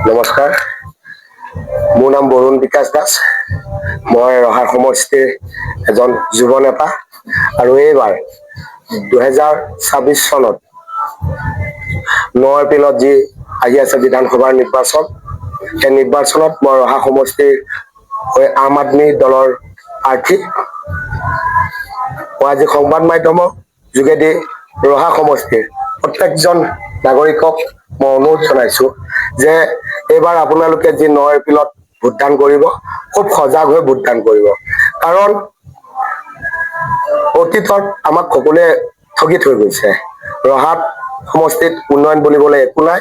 নমস্কাৰ, মোৰ নাম বৰুণ বিকাশ দাস। মই ৰহাৰ সমষ্টিৰ এজন যুৱ নেতা আৰু এইবাৰ 2026 চনত 9 এপ্ৰিলত যি আহি আছে বিধানসভাৰ নিৰ্বাচন, সেই নিৰ্বাচনত মই ৰহা সমষ্টিৰ হৈ আম আদমি দলৰ প্ৰাৰ্থী। মই আজি সংবাদ মাধ্যমৰ যোগেদি ৰহা সমষ্টিৰ প্ৰত্যেকজন নাগৰিকক মই অনুৰোধ জনাইছো যে এইবাৰ আপোনালোকে যি 9 এপ্ৰিলত ভোটদান কৰিব, খুব সজাগ হৈ ভোটদান কৰিব। কাৰণ অতীতত আমাক সকলোৱে ঠগি থৈ গৈছে। ৰহাত সমষ্টিত উন্নয়ন বুলিবলৈ একো নাই,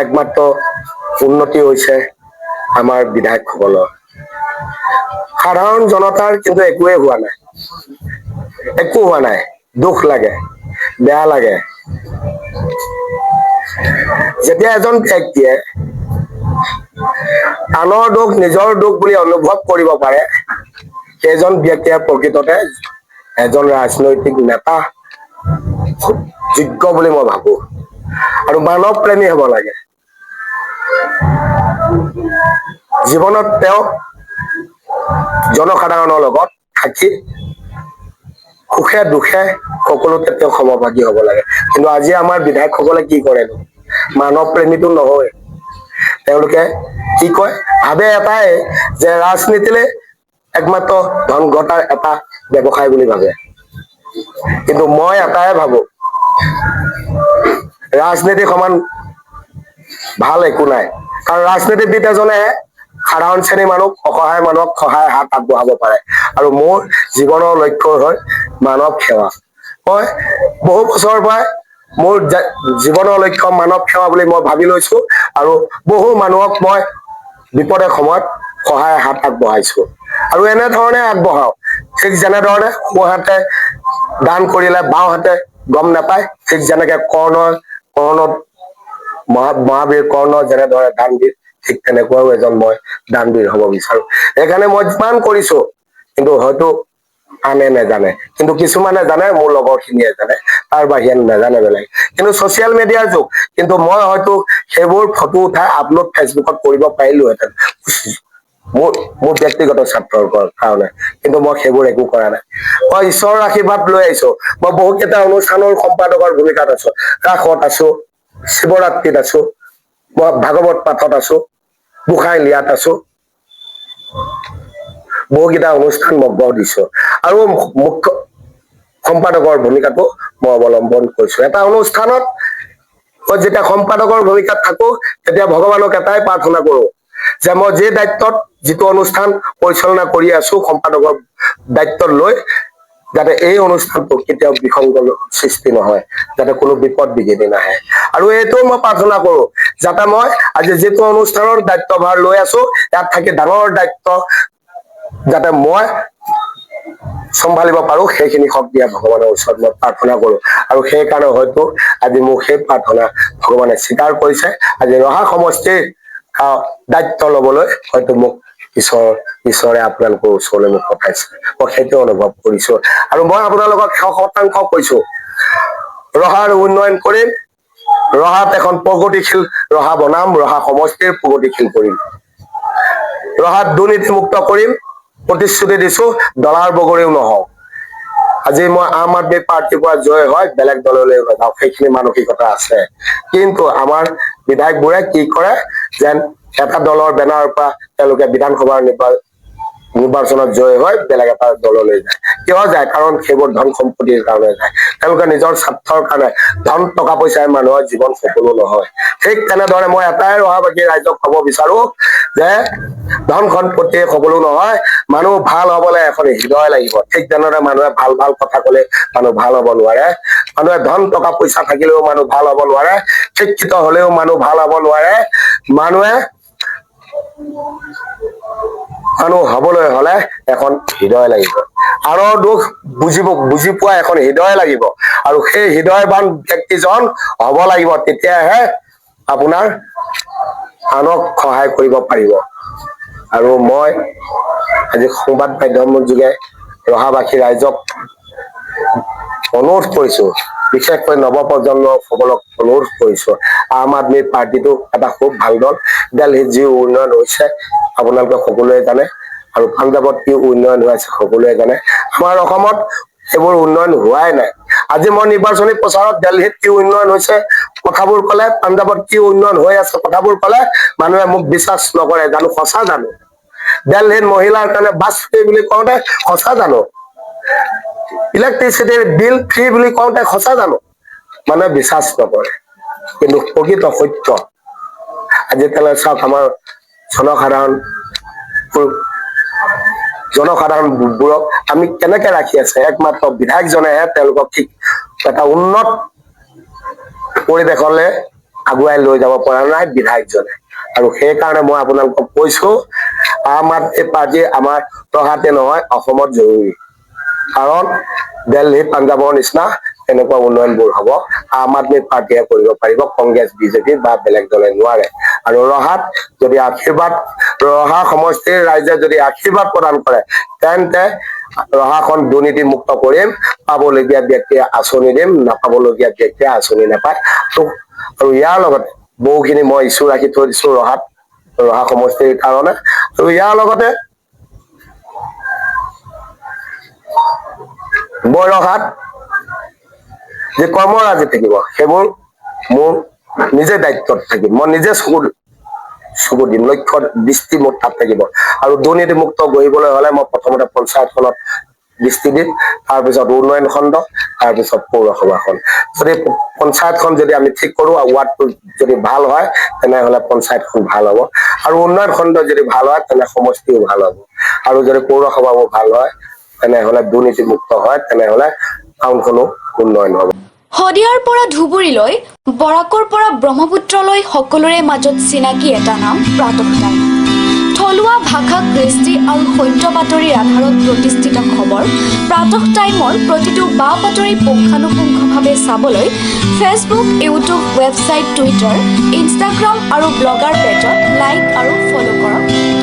একমাত্ৰ উন্নতি হৈছে আমাৰ বিধায়কসকলৰ। সাধাৰণ জনতাৰ কিন্তু একোৱে হোৱা নাই, একো হোৱা নাই। দুখ লাগে, বেয়া লাগে। যেতিয়া এজন ব্যক্তিয়ে আনৰ দুখ নিজৰ দুখ বুলি অনুভৱ কৰিব পাৰে, সেইজন ব্যক্তিয়ে প্ৰকৃততে এজন ৰাজনৈতিক নেতা যোগ্য বুলি মই ভাবো। আৰু মানৱ প্ৰেমী হব লাগে। জীৱনত তেওঁ জনসাধাৰণৰ লগত থাকি সুখে দুখে সকলোতে তেওঁ সমভাগী হব লাগে। কিন্তু আজি আমাৰ বিধায়কসকলে কি কৰে, মানৱ প্ৰেমীটো নহয়। তেওঁলোকে কি কয়, ভাবে এটাই যে ৰাজনীতিলে একমাত্ৰ ধন ঘটাৰ এটা ব্যৱসায় বুলি ভাবে। কিন্তু মই এটাই ভাবো, ৰাজনীতি সমান ভাল একো নাই। কাৰণ ৰাজনীতিবিদ এজনে সাধাৰণ শ্ৰেণীৰ মানুহ, অসহায় মানুহক সহায় হাত আগবঢ়াব পাৰে। আৰু মোৰ জীৱনৰ লক্ষ্য হয় মানৱ সেৱা। মই বহু বছৰৰ পৰাই মোৰ জীৱনৰ লক্ষ্য মানৱ সেৱা বুলি মই ভাবি লৈছো, আৰু বহু মানুহক মই বিপদৰ সময়ত সহায় হাত আগবঢ়াইছো। আৰু এনেধৰণে আগবঢ়াও, ঠিক যেনেধৰণে সোঁ হাতে দান কৰিলে বাওঁ হাতে গম নাপায়, ঠিক যেনেকে কৰ্ণত মহাবীৰ কৰ্ণ যেনেদৰে দানবীৰ, ঠিক তেনেকুৱাও এজন মই দানবীৰ হব বিচাৰো। সেইকাৰণে মই যিমান কৰিছো, কিন্তু হয়তো আনে নেজানে, কিন্তু কিছুমানে জানে, মোৰ লগৰ খিনিয়ে জানে, তাৰ বাহিৰে নেজানে বেলেগ। কিন্তু ছচিয়েল মিডিয়াৰ যুগ, কিন্তু মই হয়তো সেইবোৰ ফটো উঠাই আপলোড ফেচবুকত কৰিব পাৰিলোহেঁতেন মোৰ ব্যক্তিগত স্বাৰ্থৰ কাৰণে, কিন্তু মই সেইবোৰ একো কৰা নাই। মই ঈশ্বৰৰ আশীৰ্বাদ লৈ আহিছো। মই বহু কেইটা অনুষ্ঠানৰ সম্পাদকৰ ভূমিকাত আছো, ৰাসত আছো, শিৱৰাত্ৰিত আছো, মই ভাগৱত পাঠত আছো, গোসাঁই লিয়াত আছো, বহুকেইটা অনুষ্ঠান মই গঢ় দিছো। আৰু মুখ্য সম্পাদকৰ ভূমিকাটো মই অৱলম্বন কৰিছো। এটা অনুষ্ঠানত মই যেতিয়া সম্পাদকৰ ভূমিকাত থাকো, তেতিয়া ভগৱানক এটাই প্ৰাৰ্থনা কৰো যে মই যে দায়িত্বত যিটো অনুষ্ঠান পৰিচালনা কৰি আছো, সম্পাদকৰ দায়িত্ব লৈ, যাতে এই অনুষ্ঠানটো কেতিয়াও বিসংগৰ সৃষ্টি নহয়, যাতে কোনো বিপদ বিঘিনি নাহে। আৰু এইটোও মই প্ৰাৰ্থনা কৰো যাতে মই আজি যিটো অনুষ্ঠানৰ দায়িত্বভাৰ লৈ আছো, ইয়াত থাকি ডাঙৰ দায়িত্ব যাতে মই চম্ভালিব পাৰো, সেইখিনি শক্তিয়ে ভগৱানৰ ওচৰত মই প্ৰাৰ্থনা কৰো। আৰু সেইকাৰণে হয়তো আজি মোক সেই প্ৰাৰ্থনা ভগৱানে স্বীকাৰ কৰিছে। আজি ৰহা সমষ্টিৰ দায়িত্ব লবলৈ হয়তো মোক ঈশ্বৰে আপোনালোকৰ ওচৰলৈ মোক পঠাইছে, মই সেইটো অনুভৱ কৰিছো। আৰু মই আপোনালোকক 100% কৈছো, ৰহাৰ উন্নয়ন কৰিম, ৰহাত এখন প্ৰগতিশীল ৰহা বনাম, ৰহা সমষ্টিৰ প্ৰগতিশীল কৰিম, ৰহাত দুৰ্নীতিমুক্ত কৰিম, প্ৰতিশ্ৰুতি দিছো, ডলাৰ বগৰীও নহওঁ। আজি মই আম আদমি পাৰ্টিৰ পৰা জয় হয় বেলেগ দললৈ নাযাওঁ, সেইখিনি মানসিকতা আছে। কিন্তু আমাৰ বিধায়কবোৰে কি কৰে, যেন এটা দলৰ বেনাৰৰ পৰা তেওঁলোকে বিধানসভাৰ নিৰ্বাচনত জয় হয় বেলেগ এটা দললৈ যায়। কিয় যায়? কাৰণ সেইবোৰ ধন সম্পত্তিৰ কাৰণে যায়। তেওঁলোকে নিজৰ স্বাৰ্থৰ কাৰণে, ধন টকা পইচাই মানুহৰ জীৱন সকলো নহয়। ঠিক তেনেদৰে মই এটাই ৰহাবাসী ৰাইজক কব বিচাৰো যে ধন সম্পত্তিয়ে সকলো নহয়, মানুহ ভাল হবলৈ এখন হৃদয় লাগিব। ঠিক তেনেদৰে মানুহে ভাল ভাল কথা কলে মানুহ ভাল হব নোৱাৰে, মানুহে ধন টকা পইচা থাকিলেও মানুহ ভাল হব নোৱাৰে, শিক্ষিত হলেও মানুহ ভাল হব নোৱাৰে। মানুহ হবলৈ হলে এখন হৃদয় লাগিব, আনৰ দুখ বুজি পোৱা এখন হৃদয় লাগিব। আৰু সেই হৃদয়বান ব্যক্তিজন হব লাগিব, তেতিয়াহে আপোনাৰ আনক সহায় কৰিব পাৰিব। আৰু মই আজি সংবাদ মাধ্যমৰ যোগে ৰহাবাসী ৰাইজক অনুৰোধ কৰিছো, বিশেষকৈ নৱপ্ৰজন্ম সকলক অনুৰোধ কৰিছো, আম আদমি পাৰ্টিটো এটা খুব ভাল দল। দিল্লীত যি উন্নয়ন হৈছে আপোনালোকে সকলোৱে জানে, আৰু পাঞ্জাৱত কি উন্নয়ন হৈ আছে সকলোৱে জানে। আমাৰ অসমত এইবোৰ উন্নয়ন হোৱাই নাই। আজি মই নিৰ্বাচনী প্ৰচাৰত দিল্লীত কি উন্নয়ন হৈছে কথাবোৰ কলে, পাঞ্জাৱত কি উন্নয়ন হৈ আছে কথাবোৰ কলে, মানুহে মোক বিশ্বাস নকৰে। জানো সঁচা জানো? দিল্লীত মহিলাৰ কাৰণে বাছ ফ্ৰী বুলি কওঁতে সঁচা জানো? ইলেক্ট্ৰিচিটিৰ বিল ফ্ৰী বুলি কওঁতে সঁচা জানো? মানুহে বিশ্বাস নকৰে। কিন্তু প্ৰকৃত সত্য আজি তেনে চাওক, আমাৰ জনসাধাৰণবোৰক আমি কেনেকে ৰাখি আছে, একমাত্ৰ বিধায়কজনেহে তেওঁলোকক ঠিক এটা উন্নত পৰিৱেশলৈ আগুৱাই লৈ যাব পৰা নাই বিধায়কজনে। আৰু সেইকাৰণে মই আপোনালোকক কৈছো, আম আদমি পাৰ্টি আমাৰ ৰহাতে নহয় অসমত জৰুৰী। কাৰণ দিল্লী পাঞ্জাৱৰ নিচিনা এনেকুৱা উন্নয়নবোৰ হব আম আদমি পাৰ্টিয়ে কৰিব পাৰিব, কংগ্ৰেছ বিজেপি বা বেলেগ দলে নোৱাৰে। আৰু ৰহাত যদি ৰহা সমষ্টিৰ ৰাইজে যদি আশীৰ্বাদ প্ৰদান কৰে, তেন্তে ৰহাখন দুৰ্নীতিমুক্ত কৰিম, পাবলগীয়া ব্যক্তিয়ে আঁচনি দিম, নাপাবলগীয়া ব্যক্তিয়ে আঁচনি নাপায়। আৰু ইয়াৰ লগতে বহুখিনি মই ইছ্যু ৰাখি থৈ দিছো ৰহা সমষ্টিৰ কাৰণে। আৰু ইয়াৰ লগতে মই ৰহাত যে কৰ্মৰাজি থাকিব সেইবোৰ মোৰ নিজে দায়িত্বত থাকিম, মই নিজে চকু দিম, লক্ষ্য দৃষ্টি মোৰ তাত থাকিব। আৰু দুৰ্নীতিমুক্ত কৰিবলৈ হলে মই প্ৰথমতে পঞ্চায়তখনত দৃষ্টি দিম, তাৰপিছত উন্নয়ন খণ্ড, তাৰপিছত পৌৰসভাখন। যদি পঞ্চায়তখন যদি আমি ঠিক কৰো আৰু ৱাৰ্ডটো যদি ভাল হয় তেনেহলে পঞ্চায়তখন ভাল হ'ব, আৰু উন্নয়ন খণ্ড যদি ভাল হয় তেনে সমষ্টিও ভাল হ'ব, আৰু যদি পৌৰসভাও ভাল হয় তেনেহলে দুৰ্নীতিমুক্ত হয় তেনেহলে টাউনখনো উন্নয়ন হ'ব। শদিয়াৰ পৰা ধুবুৰীলৈ, বৰাকৰ পৰা ব্ৰহ্মপুত্ৰলৈ সকলোৰে মাজত চিনাকি এটা নাম প্ৰাতঃ টাইম। থলুৱা ভাষা, কৃষ্টি আৰু সত্য বাতৰিৰ আধাৰত প্ৰতিষ্ঠিত খবৰ প্ৰাতঃ টাইমৰ প্ৰতিটো বা বাতৰি পুংখানুপুংখভাৱে চাবলৈ Facebook, YouTube, website, Twitter, Instagram আৰু ব্লগাৰ পেজত লাইক আৰু ফ'ল' কৰক।